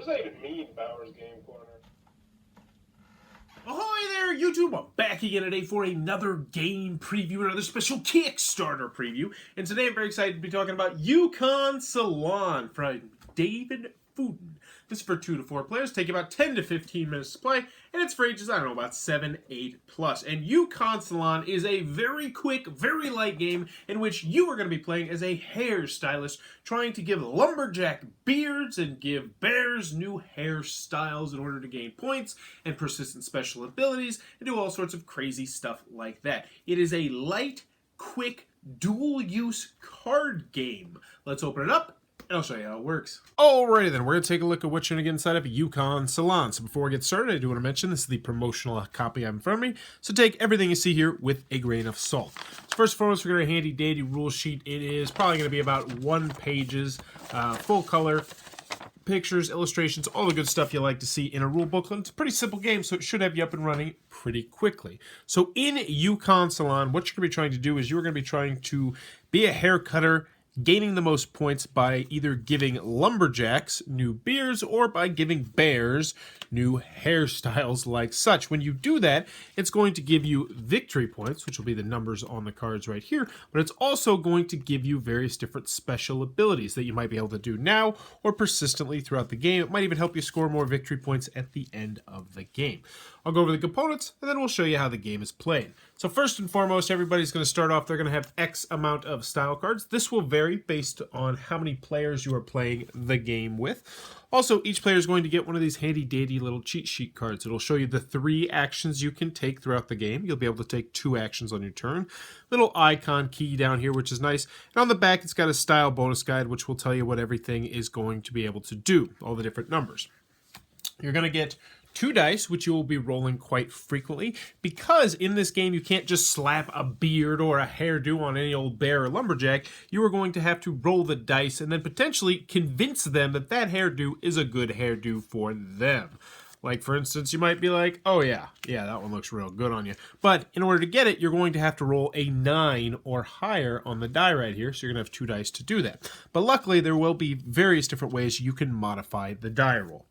does that even mean, Bauer's Game Corner? Ahoy there, YouTube! I'm back again today for another game preview, another special Kickstarter preview. And today I'm very excited to be talking about Yukon Salon from David Fuden. This is for 2 to 4 players, take about 10 to 15 minutes to play, and it's for ages, I don't know, about 7, 8 plus. And Yukon Salon is a very quick, very light game in which you are going to be playing as a hairstylist, trying to give lumberjack beards and give bears new hairstyles in order to gain points and persistent special abilities and do all sorts of crazy stuff like that. It is a light, quick, dual-use card game. Let's open it up, and I'll show you how it works. Alrighty then, we're going to take a look at what's going to get inside of Yukon Salon. So before we get started, I do want to mention this is the promotional copy I have in front of me. So take everything you see here with a grain of salt. So first and foremost, we're going to handy dandy rule sheet. It is probably going to be about 1 pages, full color, pictures, illustrations, all the good stuff you like to see in a rule booklet. It's a pretty simple game, so it should have you up and running pretty quickly. So in Yukon Salon, what you're going to be trying to do is you're going to be trying to be a hair cutter, gaining the most points by either giving lumberjacks new beards or by giving bears new hairstyles like such. When you do that, it's going to give you victory points, which will be the numbers on the cards right here, but it's also going to give you various different special abilities that you might be able to do now or persistently throughout the game. It might even help you score more victory points at the end of the game. I'll go over the components, and then we'll show you how the game is played. So first and foremost, everybody's going to start off, they're going to have X amount of style cards. This will vary based on how many players you are playing the game with. Also, each player is going to get one of these handy-dandy little cheat sheet cards. It'll show you the 3 actions you can take throughout the game. You'll be able to take 2 actions on your turn. Little icon key down here, which is nice. And on the back, it's got a style bonus guide, which will tell you what everything is going to be able to do, all the different numbers. You're going to get 2 dice, which you will be rolling quite frequently, because in this game you can't just slap a beard or a hairdo on any old bear or lumberjack. You are going to have to roll the dice and then potentially convince them that that hairdo is a good hairdo for them. Like, for instance, you might be like, oh yeah, that one looks real good on you. But in order to get it, you're going to have to roll a 9 or higher on the die right here, so you're going to have 2 dice to do that. But luckily, there will be various different ways you can modify the die roll.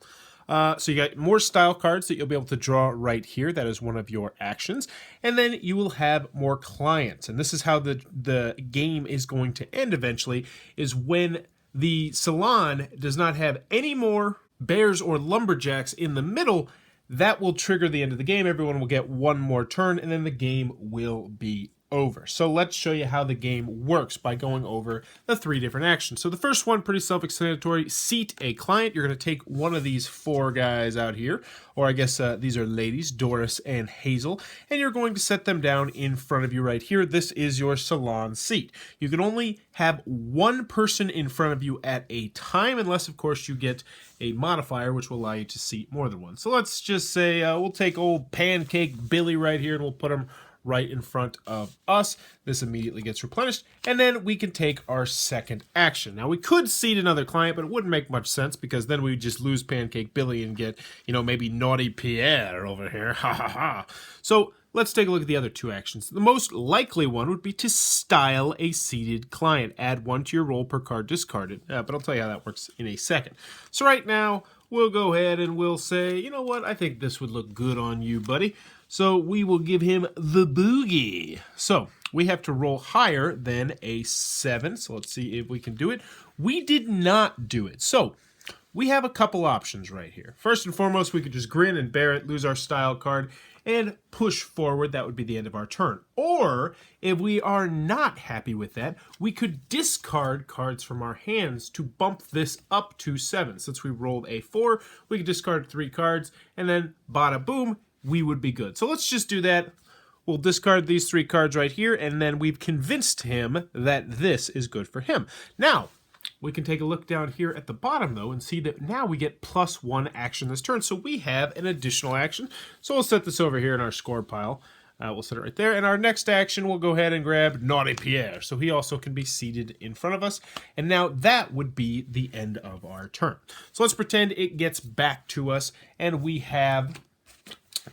So you got more style cards that you'll be able to draw right here. That is one of your actions. And then you will have more clients. And this is how the game is going to end eventually, is when the salon does not have any more bears or lumberjacks in the middle. That will trigger the end of the game. Everyone will get 1 more turn, and then the game will be over. So let's show you how the game works by going over the 3 different actions. So the first one, pretty self-explanatory, seat a client. You're going to take one of these 4 guys out here, or I guess these are ladies, Doris and Hazel, and you're going to set them down in front of you right here. This is your salon seat. You can only have 1 person in front of you at a time, unless of course you get a modifier which will allow you to seat more than one. So let's just say we'll take old Pancake Billy right here and we'll put him right in front of us. This immediately gets replenished, and then we can take our second action. Now, we could seat another client, but it wouldn't make much sense because then we would just lose Pancake Billy and get, maybe Naughty Pierre over here. Ha ha ha. So let's take a look at the other 2 actions. The most likely one would be to style a seated client. Add 1 to your roll per card discarded. But I'll tell you how that works in a second. So right now, we'll go ahead and we'll say, you know what, I think this would look good on you, buddy. So we will give him the boogie. So we have to roll higher than a 7. So let's see if we can do it. We did not do it. So we have a couple options right here. First and foremost, we could just grin and bear it, lose our style card, and push forward. That would be the end of our turn. Or if we are not happy with that, we could discard cards from our hands to bump this up to 7. Since we rolled a 4, we could discard 3 cards, and then bada boom, we would be good. So let's just do that. We'll discard these 3 cards right here, and then we've convinced him that this is good for him. Now, we can take a look down here at the bottom, though, and see that now we get +1 action this turn. So we have an additional action. So we'll set this over here in our score pile. We'll set it right there. And our next action, we'll go ahead and grab Naughty Pierre. So he also can be seated in front of us. And now that would be the end of our turn. So let's pretend it gets back to us, and we have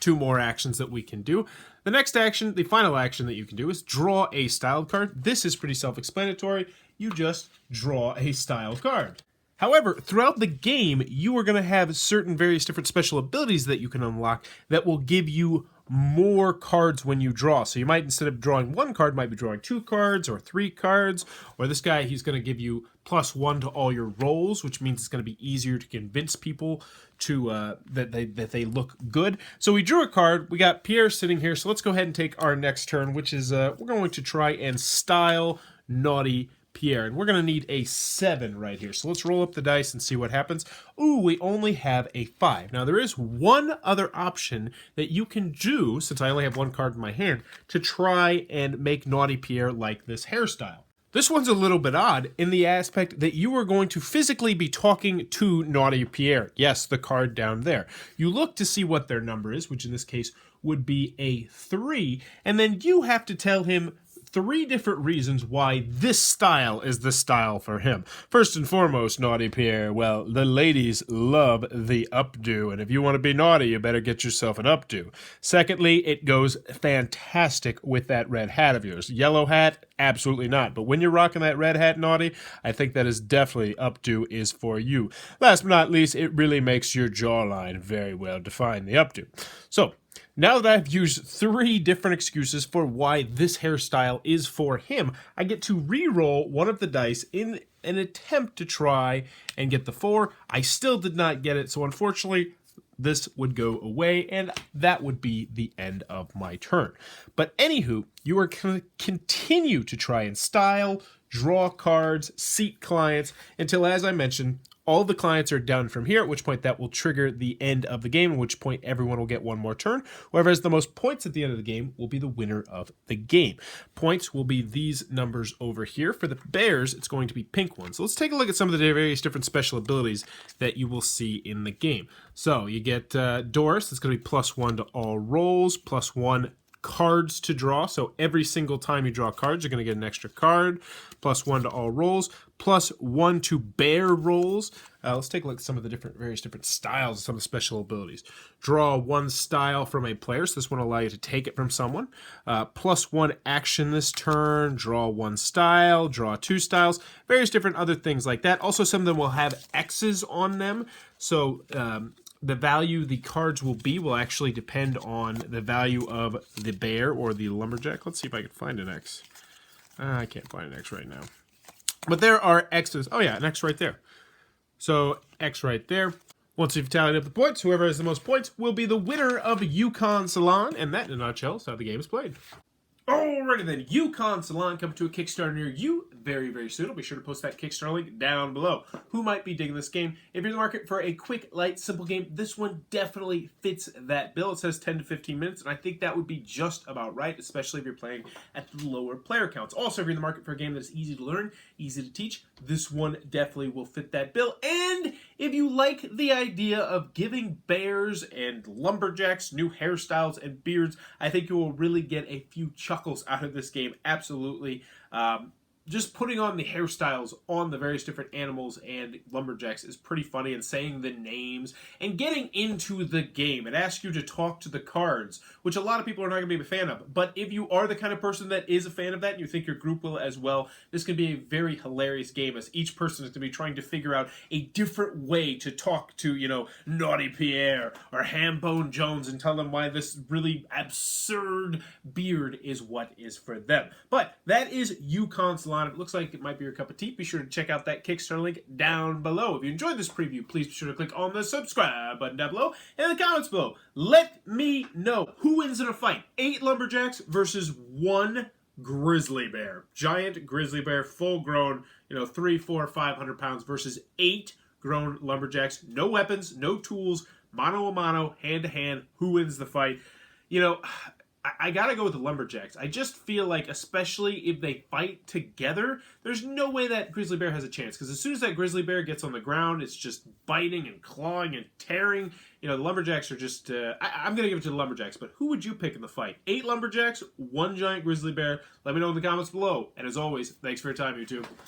2 more actions that we can do. The next action, the final action that you can do, is draw a styled card. This is pretty self-explanatory. You just draw a styled card. However, throughout the game, you are going to have certain various different special abilities that you can unlock that will give you more cards when you draw. So you might, instead of drawing one card, might be drawing 2 cards or 3 cards. Or this guy, he's going to give you +1 to all your rolls, which means it's going to be easier to convince people to that they look good. So we drew a card. We got Pierre sitting here. So let's go ahead and take our next turn, which is we're going to try and style Naughty Pierre, and we're going to need a 7 right here. So let's roll up the dice and see what happens. Ooh, we only have a 5. Now there is one other option that you can do, since I only have one card in my hand, to try and make Naughty Pierre like this hairstyle. This one's a little bit odd in the aspect that you are going to physically be talking to Naughty Pierre. Yes, the card down there. You look to see what their number is, which in this case would be a 3, and then you have to tell him 3 different reasons why this style is the style for him. First and foremost, Naughty Pierre, well, the ladies love the updo, and if you want to be naughty, you better get yourself an updo. Secondly, it goes fantastic with that red hat of yours. Yellow hat, absolutely not. But when you're rocking that red hat, Naughty, I think that is definitely updo is for you. Last but not least, it really makes your jawline very well defined, the updo. So, now that I've used 3 different excuses for why this hairstyle is for him, I get to re-roll one of the dice in an attempt to try and get the 4. I still did not get it, so unfortunately, this would go away, and that would be the end of my turn. But anywho, you are going to continue to try and style, draw cards, seat clients, until, as I mentioned, all the clients are done from here, at which point that will trigger the end of the game, at which point everyone will get one more turn. Whoever has the most points at the end of the game will be the winner of the game. Points will be these numbers over here. For the bears, it's going to be pink ones. So let's take a look at some of the various different special abilities that you will see in the game. So you get Doris, that's going to be +1 to all rolls, +1 cards to draw. So every single time you draw cards, you're going to get an extra card. +1 to all rolls. +1 to bear rolls. Let's take a look at some of the various different styles of some of the special abilities. Draw 1 style from a player, so this one will allow you to take it from someone. +1 action this turn. Draw 1 style. Draw 2 styles. Various different other things like that. Also, some of them will have X's on them. So, the value the cards will actually depend on the value of the bear or the lumberjack. Let's see if I can find an X. I can't find an X right now. But there are X's. Oh yeah, an X right there. So X right there. Once you've tallied up the points, whoever has the most points will be the winner of Yukon Salon. And that, in a nutshell, is how the game is played. Alrighty then, Yukon Salon coming to a Kickstarter near you very, very soon. I'll be sure to post that Kickstarter link down below. Who might be digging this game? If you're in the market for a quick, light, simple game, this one definitely fits that bill. It says 10 to 15 minutes, and I think that would be just about right, especially if you're playing at the lower player counts. Also, if you're in the market for a game that's easy to learn, easy to teach, this one definitely will fit that bill. And if you like the idea of giving bears and lumberjacks new hairstyles and beards, I think you will really get a few chuckles out of this game. Absolutely. Just putting on the hairstyles on the various different animals and lumberjacks is pretty funny, and saying the names and getting into the game. It asks you to talk to the cards, which a lot of people are not going to be a fan of. But if you are the kind of person that is a fan of that and you think your group will as well, this can be a very hilarious game, as each person is going to be trying to figure out a different way to talk to, you know, Naughty Pierre or Hambone Jones and tell them why this really absurd beard is what is for them. But that is Yukon Salon. If it looks like it might be your cup of tea, be sure to check out that Kickstarter link down below. If you enjoyed this preview, please be sure to click on the subscribe button down below and in the comments below. Let me know who wins in a fight. 8 lumberjacks versus 1 grizzly bear. Giant grizzly bear, full grown, 300, 400, 500 pounds versus 8 grown lumberjacks. No weapons, no tools, mano a mano, hand to hand. Who wins the fight? I gotta go with the lumberjacks. I just feel like, especially if they fight together, there's no way that grizzly bear has a chance. Because as soon as that grizzly bear gets on the ground, it's just biting and clawing and tearing. The lumberjacks are just... I'm gonna give it to the lumberjacks, but who would you pick in the fight? 8 lumberjacks, 1 giant grizzly bear? Let me know in the comments below. And as always, thanks for your time, YouTube.